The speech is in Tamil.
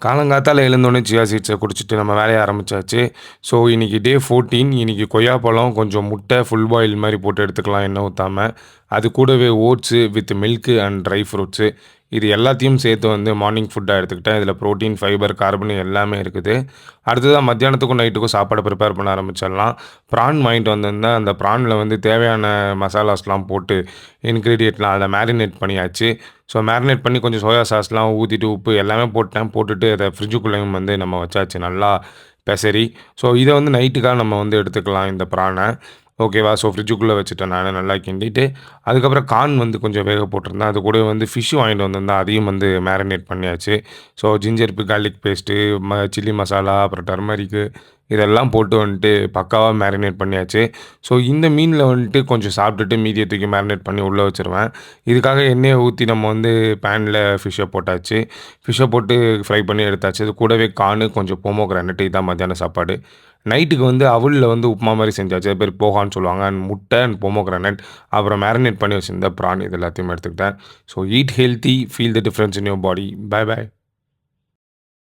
காலங்காத்தால எழுந்தோனே சியா சீட்ஸ குடிச்சிட்டு நம்ம வேலைய ஆரம்பிச்சாச்சு. ஸோ இன்னைக்கு டே 14 இன்னைக்கு கொய்யாப்பழம், கொஞ்சம் முட்டை, ஃபுல் பாயில் மாரி போட்டு எடுத்துக்கலாம் எண்ணெய் ஊத்தாம. அது கூடவே oats with milk and dry fruits. இது எல்லாத்தையும் சேர்த்து வந்து மார்னிங் ஃபுட்டா எடுத்துக்கிட்டேன். இதில புரோட்டீன், ஃபைபர், கார்பன் எல்லாமே இருக்குது. அடுத்ததா மத்தியானத்துக்கும், நைட்டுக்கும் சாப்பாடு ப்ரிப்பேர் பண்ண ஆரம்பிச்சிடலாம். ப்ரான் வாங்கிட்டு வந்திருந்தேன். அந்த ப்ரான்ல வந்து தேவையான மசாலாஸ்லாம் போட்டு இன்கிரீடியன்ட்லாம் அதில மேரினேட் பண்ணியாச்சு. ஸோ மேரினேட் பண்ணி கொஞ்சம் சோயா சாஸ்லாம் ஊத்திட்டு, உப்பு எல்லாமே போட்டேன். போட்டுட்டு அத ஃப்ரிட்ஜுக்குள்ளேயும் வந்து நம்ம வச்சாச்சு நல்லா பெசரி. ஸோ இத வந்து நைட்டுக்காக நம்ம வந்து எடுத்துக்கலாம் இந்த ப்ரான. ஓகேவா? ஸோ ஃப்ரிட்ஜுக்குள்ள வச்சுட்டேன் நானு நல்லா கிண்டிட்டு. அதுக்கப்புறம் கார்ன் வந்து கொஞ்சம் வேக போட்டிருந்தேன். அது கூடவே வந்து ஃபிஷ் வாங்கிட்டு வந்திருந்தேன். அதையும் வந்து மேரினேட் பண்ணியாச்சு. So ginger garlic paste, chilli masala, அப்புறம் டர்மரிக்கு இதெல்லாம் போட்டு வந்துட்டு பக்காவா மேரினேட் பண்ணியாச்சு. ஸோ இந்த மீன்ல வந்துட்டு கொஞ்சம் சாப்பிட்டுட்டு மீதிய தூக்கி மேரினேட் பண்ணி உள்ள வச்சுருவேன். இதுக்காக எண்ணெய ஊத்தி நம்ம வந்து பேன்ல ஃபிஷ்ஷ போட்டாச்சு. ஃபிஷ்ஷ போட்டு ஃப்ரை பண்ணி எடுத்தாச்சு. அது கூடவே கார்னு, கொஞ்சம் போமோகிரானேட் இதான் மத்தியான சாப்பாடு. நைட்டுக்கு வந்து அவுல்ல வந்து உப்புமா மாரி செஞ்சாச்சு. அது பேர் போகான்னு சொல்லுவாங்க. அண்ட் முட்டை அண்ட் போமோகிரானேட் அப்புறம் மேரினேட் பண்ணி வச்சிருந்த ப்ரான் இது எல்லாத்தையும் எடுத்துக்கிட்டேன். So eat healthy, feel the difference in your body. Bye bye.